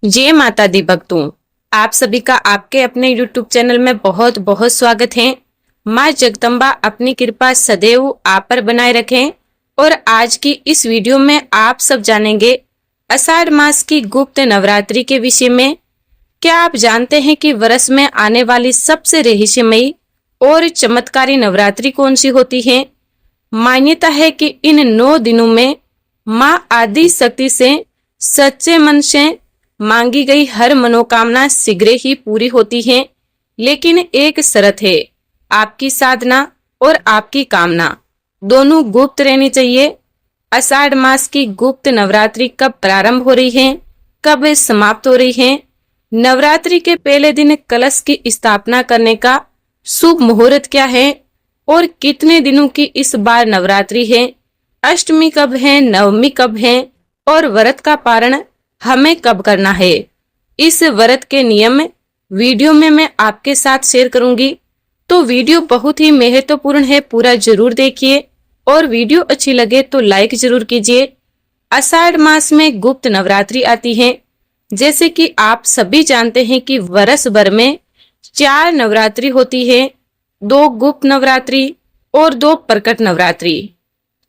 जय माता दी भक्तों, आप सभी का आपके अपने YouTube चैनल में बहुत बहुत स्वागत है। माँ जगदम्बा अपनी कृपा सदैव आप पर बनाए रखें। और आज की इस वीडियो में आप सब जानेंगे आषाढ़ मास की गुप्त नवरात्रि के विषय में। क्या आप जानते हैं कि वर्ष में आने वाली सबसे रहस्यमयी और चमत्कारी नवरात्रि कौन सी होती है? मान्यता है कि इन 9 दिनों में माँ आदि शक्ति से सच्चे मन से मांगी गई हर मनोकामना शीघ्र ही पूरी होती है। लेकिन एक शर्त है, आपकी साधना और आपकी कामना दोनों गुप्त रहनी चाहिए। आषाढ़ मास की गुप्त नवरात्रि कब प्रारंभ हो रही है, कब समाप्त हो रही है? नवरात्रि के पहले दिन कलश की स्थापना करने का शुभ मुहूर्त क्या है और कितने दिनों की इस बार नवरात्रि है? अष्टमी कब है, नवमी कब है और व्रत का पारण हमें कब करना है? इस व्रत के नियम वीडियो में मैं आपके साथ शेयर करूंगी, तो वीडियो बहुत ही महत्वपूर्ण है, पूरा जरूर देखिए। और वीडियो अच्छी लगे तो लाइक जरूर कीजिए। आषाढ़ मास में गुप्त नवरात्रि आती है। जैसे कि आप सभी जानते हैं कि वर्ष भर में 4 नवरात्रि होती है, 2 गुप्त नवरात्रि और 2 प्रकट नवरात्रि।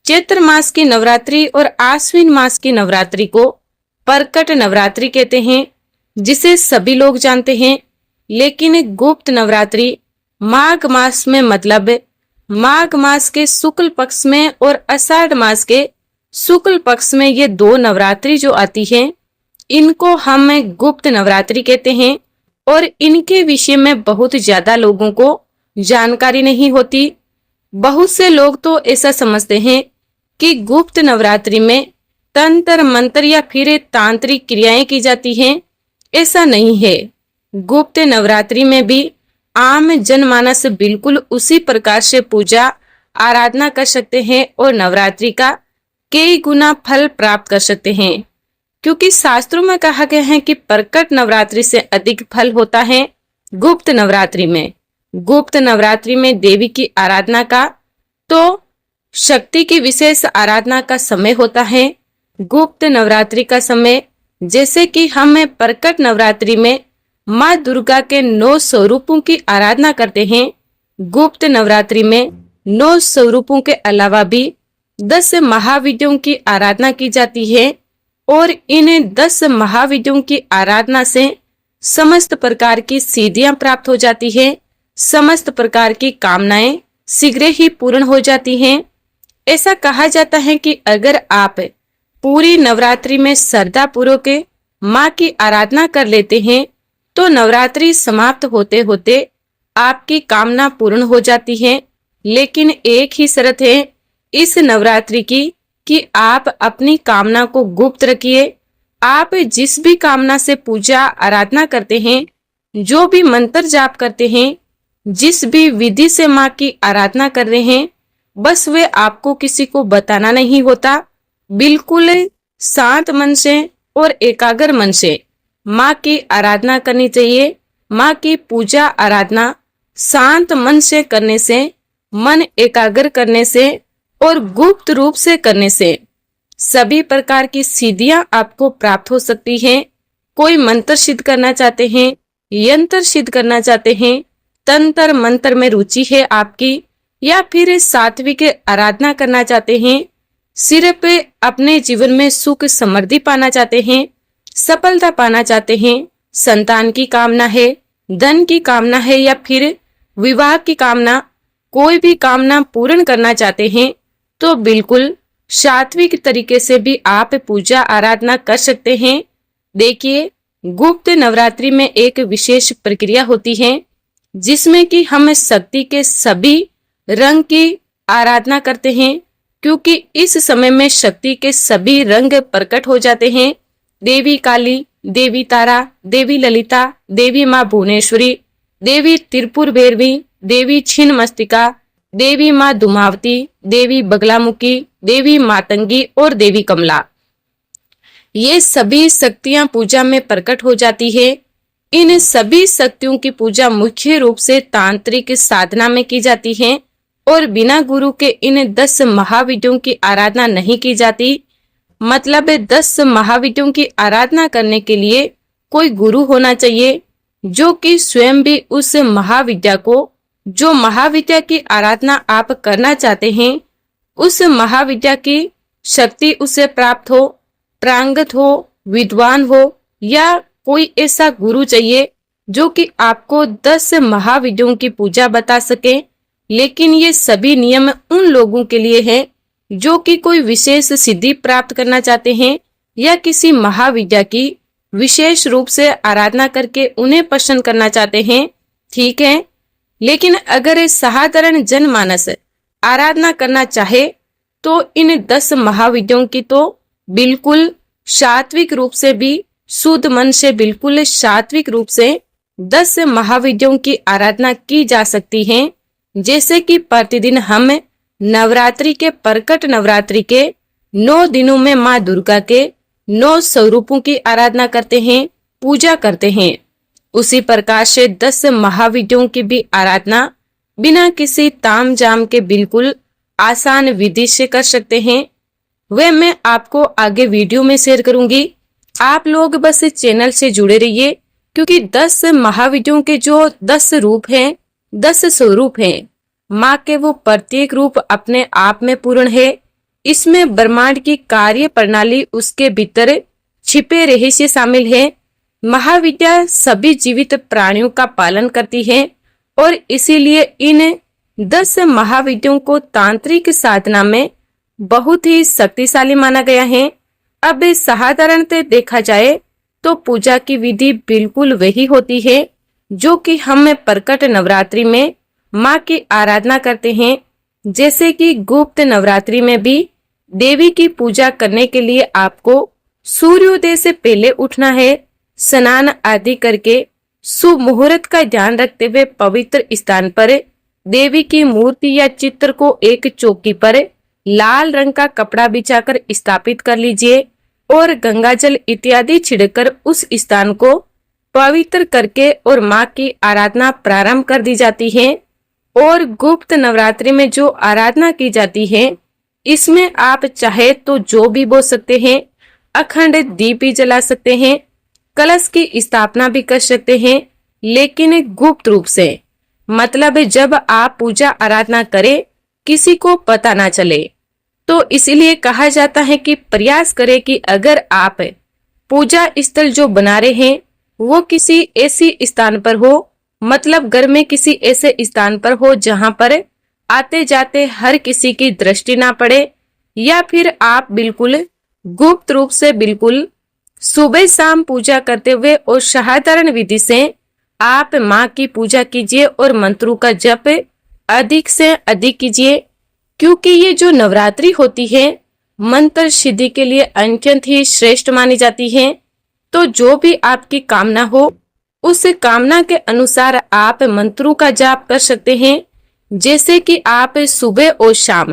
चैत्र मास की नवरात्रि और आश्विन मास की नवरात्रि को प्रकट नवरात्रि कहते हैं, जिसे सभी लोग जानते हैं। लेकिन गुप्त नवरात्रि माघ मास में, मतलब माघ मास के शुक्ल पक्ष में और आषाढ़ मास के शुक्ल पक्ष में, ये 2 नवरात्रि जो आती हैं, इनको हम गुप्त नवरात्रि कहते हैं। और इनके विषय में बहुत ज्यादा लोगों को जानकारी नहीं होती। बहुत से लोग तो ऐसा समझते हैं कि गुप्त नवरात्रि में तंत्र मंत्र या फिर तांत्रिक क्रियाएं की जाती हैं। ऐसा नहीं है। गुप्त नवरात्रि में भी आम जनमानस बिल्कुल उसी प्रकार से पूजा आराधना कर सकते हैं और नवरात्रि का कई गुना फल प्राप्त कर सकते हैं। क्योंकि शास्त्रों में कहा गया है कि प्रकट नवरात्रि से अधिक फल होता है गुप्त नवरात्रि में। गुप्त नवरात्रि में देवी की आराधना का, तो शक्ति की विशेष आराधना का समय होता है गुप्त नवरात्रि का समय। जैसे कि हम प्रकट नवरात्रि में माँ दुर्गा के 9 स्वरूपों की आराधना करते हैं, गुप्त नवरात्रि में 9 स्वरूपों के अलावा भी 10 महाविद्यों की आराधना की जाती है। और इन 10 महाविद्यों की आराधना से समस्त प्रकार की सिद्धियां प्राप्त हो जाती है, समस्त प्रकार की कामनाएं शीघ्र ही पूर्ण हो जाती हैं। ऐसा कहा जाता है कि अगर आप पूरी नवरात्रि में श्रद्धा पूर्वक माँ की आराधना कर लेते हैं, तो नवरात्रि समाप्त होते होते आपकी कामना पूर्ण हो जाती है। लेकिन एक ही शर्त है इस नवरात्रि की, कि आप अपनी कामना को गुप्त रखिए। आप जिस भी कामना से पूजा आराधना करते हैं, जो भी मंत्र जाप करते हैं, जिस भी विधि से माँ की आराधना कर रहे हैं, बस वे आपको किसी को बताना नहीं होता। बिल्कुल शांत मन से और एकाग्र मन से माँ की आराधना करनी चाहिए। माँ की पूजा आराधना शांत मन से करने से, मन एकाग्र करने से और गुप्त रूप से करने से सभी प्रकार की सिद्धियां आपको प्राप्त हो सकती हैं। कोई मंत्र सिद्ध करना चाहते हैं, यंत्र सिद्ध करना चाहते हैं, तंत्र मंत्र में रुचि है आपकी, या फिर सात्विक आराधना करना चाहते हैं, सिर्फ अपने जीवन में सुख समृद्धि पाना चाहते हैं, सफलता पाना चाहते हैं, संतान की कामना है, धन की कामना है, या फिर विवाह की कामना, कोई भी कामना पूर्ण करना चाहते हैं, तो बिल्कुल सात्विक तरीके से भी आप पूजा आराधना कर सकते हैं। देखिए, गुप्त नवरात्रि में एक विशेष प्रक्रिया होती है, जिसमें कि हम शक्ति के सभी रंग की आराधना करते हैं। क्योंकि इस समय में शक्ति के सभी रंग प्रकट हो जाते हैं। देवी काली, देवी तारा, देवी ललिता, देवी माँ भुवनेश्वरी, देवी त्रिपुर भैरवी, देवी छिन्नमस्तिका, देवी माँ धूमावती, देवी बगलामुखी, देवी मातंगी और देवी कमला, ये सभी शक्तियां पूजा में प्रकट हो जाती है। इन सभी शक्तियों की पूजा मुख्य रूप से तांत्रिक साधना में की जाती है और बिना गुरु के इन 10 महाविद्यों की आराधना नहीं की जाती। मतलब 10 महाविद्यों की आराधना करने के लिए कोई गुरु होना चाहिए जो कि स्वयं भी उस महाविद्या को, जो महाविद्या की आराधना आप करना चाहते हैं, उस महाविद्या की शक्ति उसे प्राप्त हो, प्रांगत हो, विद्वान हो, या कोई ऐसा गुरु चाहिए जो कि आपको 10 महाविद्याओं की पूजा बता सके। लेकिन ये सभी नियम उन लोगों के लिए है जो कि कोई विशेष सिद्धि प्राप्त करना चाहते हैं या किसी महाविद्या की विशेष रूप से आराधना करके उन्हें प्रसन्न करना चाहते हैं, ठीक है। लेकिन अगर साधारण जनमानस आराधना करना चाहे तो इन 10 महाविद्याओं की तो बिल्कुल सात्विक रूप से भी, शुद्ध मन से बिल्कुल सात्विक रूप से 10 महाविद्याओं की आराधना की जा सकती है। जैसे कि प्रतिदिन हम नवरात्रि के, प्रकट नवरात्रि के 9 दिनों में माँ दुर्गा के 9 स्वरूपों की आराधना करते हैं, पूजा करते हैं। उसी प्रकार से 10 महाविद्याओं की भी आराधना बिना किसी ताम झाम के बिल्कुल आसान विधि से कर सकते हैं। वह मैं आपको आगे वीडियो में शेयर करूंगी। आप लोग बस चैनल से जुड़े रहिए, क्योंकि 10 महाविद्याओं के जो 10 रूप हैं, 10 स्वरूप हैं, माँ के वो प्रत्येक रूप अपने आप में पूर्ण है। इसमें ब्रह्मांड की कार्य प्रणाली, उसके भीतर छिपे रहस्य शामिल है। महाविद्या सभी जीवित प्राणियों का पालन करती है और इसीलिए इन 10 महाविद्याओं को तांत्रिक साधना में बहुत ही शक्तिशाली माना गया है। अब साधारणतः देखा जाए तो पूजा की विधि बिल्कुल वही होती है जो कि हम प्रकट नवरात्रि में माँ की आराधना करते हैं। जैसे कि गुप्त नवरात्रि में भी देवी की पूजा करने के लिए आपको सूर्योदय से पहले उठना है, स्नान आदि करके शुभ मुहूर्त का ध्यान रखते हुए पवित्र स्थान पर देवी की मूर्ति या चित्र को एक चौकी पर लाल रंग का कपड़ा बिछाकर स्थापित कर लीजिए और गंगा जल इत्यादि छिड़कर उस स्थान को पवित्र करके और माँ की आराधना प्रारंभ कर दी जाती है। और गुप्त नवरात्रि में जो आराधना की जाती है, इसमें आप चाहे तो जो भी बोल सकते हैं, अखंड दीप भी जला सकते हैं, कलश की स्थापना भी कर सकते हैं, लेकिन गुप्त रूप से, मतलब जब आप पूजा आराधना करें किसी को पता ना चले। तो इसलिए कहा जाता है कि प्रयास करें कि अगर आप पूजा स्थल जो बना रहे हैं वो किसी ऐसी स्थान पर हो, मतलब घर में किसी ऐसे स्थान पर हो जहां पर आते जाते हर किसी की दृष्टि ना पड़े, या फिर आप बिल्कुल गुप्त रूप से बिल्कुल सुबह शाम पूजा करते हुए और साधारण विधि से आप माँ की पूजा कीजिए और मंत्रों का जप अधिक से अधिक कीजिए। क्योंकि ये जो नवरात्रि होती है मंत्र सिद्धि के लिए अत्यंत ही श्रेष्ठ मानी जाती है। तो जो भी आपकी कामना हो उस कामना के अनुसार आप मंत्रों का जाप कर सकते हैं। जैसे कि आप सुबह और शाम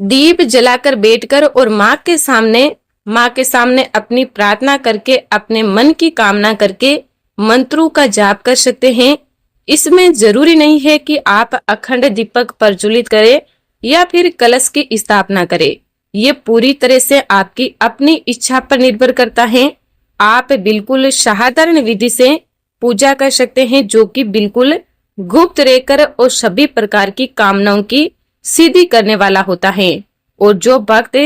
दीप जलाकर बैठकर और माँ के सामने अपनी प्रार्थना करके, अपने मन की कामना करके मंत्रों का जाप कर सकते हैं। इसमें जरूरी नहीं है कि आप अखंड दीपक प्रज्वलित करें या फिर कलश की स्थापना करें। ये पूरी तरह से आपकी अपनी इच्छा पर निर्भर करता है। आप बिल्कुल साधारण विधि से पूजा कर सकते हैं, जो कि बिल्कुल गुप्त रहकर और सभी प्रकार की कामनाओं की सिद्धि करने वाला होता है। और जो भक्त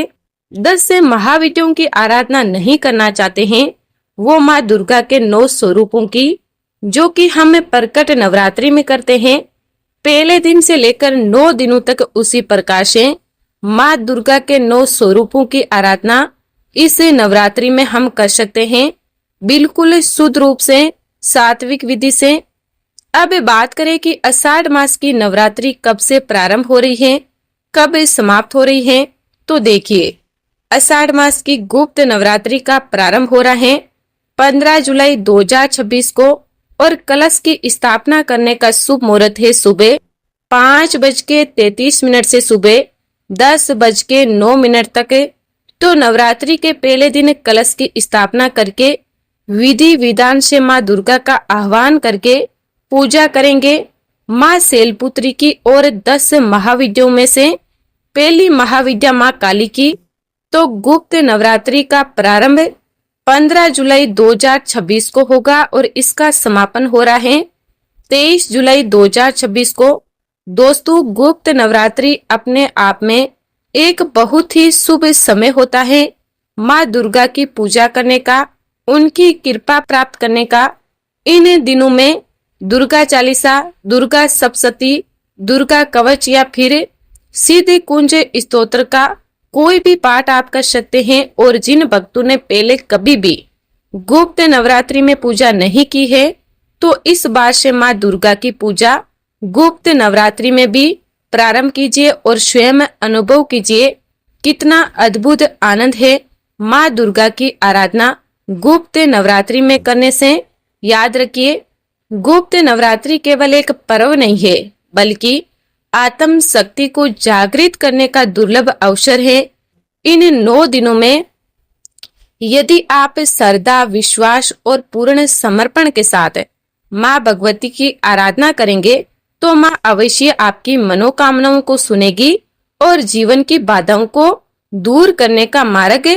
10 महाविद्याओं की आराधना नहीं करना चाहते हैं, वो माँ दुर्गा के 9 स्वरूपों की, जो कि हम प्रकट नवरात्रि में करते हैं, पहले दिन से लेकर 9 दिनों तक उसी प्रकार से माँ दुर्गा के 9 स्वरूपों की आराधना इस नवरात्रि में हम कर सकते हैं, बिल्कुल शुद्ध रूप से, सात्विक विधि से। अब बात करें कि आषाढ़ मास की नवरात्रि कब से प्रारंभ हो रही है, कब समाप्त हो रही है। तो देखिए, आषाढ़ मास की गुप्त नवरात्रि का प्रारंभ हो रहा है 15 जुलाई 2026 को और कलश की स्थापना करने का शुभ मुहूर्त है सुबह 5:33 से सुबह 10:09 तक। तो नवरात्रि के पहले दिन कलश की स्थापना करके विधि विधान से माँ दुर्गा का आह्वान करके पूजा करेंगे माँ शैलपुत्री की। और 10 महाविद्याओं में से पहली महाविद्या माँ काली की। तो गुप्त नवरात्रि का प्रारंभ 15 जुलाई 2026 को होगा और इसका समापन हो रहा है 23 जुलाई 2026 को। दोस्तों, गुप्त नवरात्रि अपने आप में एक बहुत ही शुभ समय होता है माँ दुर्गा की पूजा करने का, उनकी कृपा प्राप्त करने का। इन दिनों में दुर्गा चालीसा, दुर्गा सप्तशती, दुर्गा कवच या फिर सिद्धि कुंज स्तोत्र का कोई भी पाठ आप कर सकते हैं। और जिन भक्तों ने पहले कभी भी गुप्त नवरात्रि में पूजा नहीं की है तो इस बार से माँ दुर्गा की पूजा गुप्त नवरात्रि में भी प्रारंभ कीजिए और स्वयं अनुभव कीजिए कितना अद्भुत आनंद है माँ दुर्गा की आराधना गुप्त नवरात्रि में करने से। याद रखिए, गुप्त नवरात्रि केवल एक पर्व नहीं है बल्कि आत्म शक्ति को जागृत करने का दुर्लभ अवसर है। इन 9 दिनों में यदि आप श्रद्धा, विश्वास और पूर्ण समर्पण के साथ माँ भगवती की आराधना करेंगे तो माँ अवश्य आपकी मनोकामनाओं को सुनेगी और जीवन की बाधाओं को दूर करने का मार्ग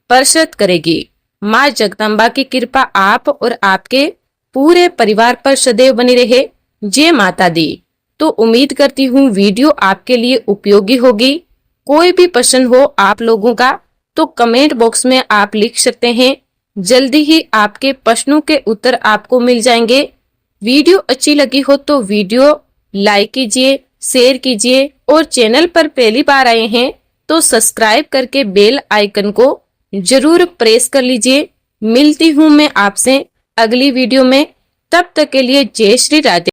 प्रशस्त करेगी। माँ जगदम्बा की कृपा आप और आपके पूरे परिवार पर सदैव बनी रहे। जय माता दी। तो उम्मीद करती हूँ वीडियो आपके लिए उपयोगी होगी। कोई भी प्रश्न हो आप लोगों का तो कमेंट बॉक्स में आप लिख सकते हैं। जल्दी ही आपके प्रश्नों के उत्तर आपको मिल जाएंगे। वीडियो अच्छी लगी हो तो वीडियो लाइक कीजिए, शेयर कीजिए और चैनल पर पहली बार आए हैं तो सब्सक्राइब करके बेल आइकन को जरूर प्रेस कर लीजिए। मिलती हूँ मैं आपसे अगली वीडियो में, तब तक के लिए जय श्री राधे।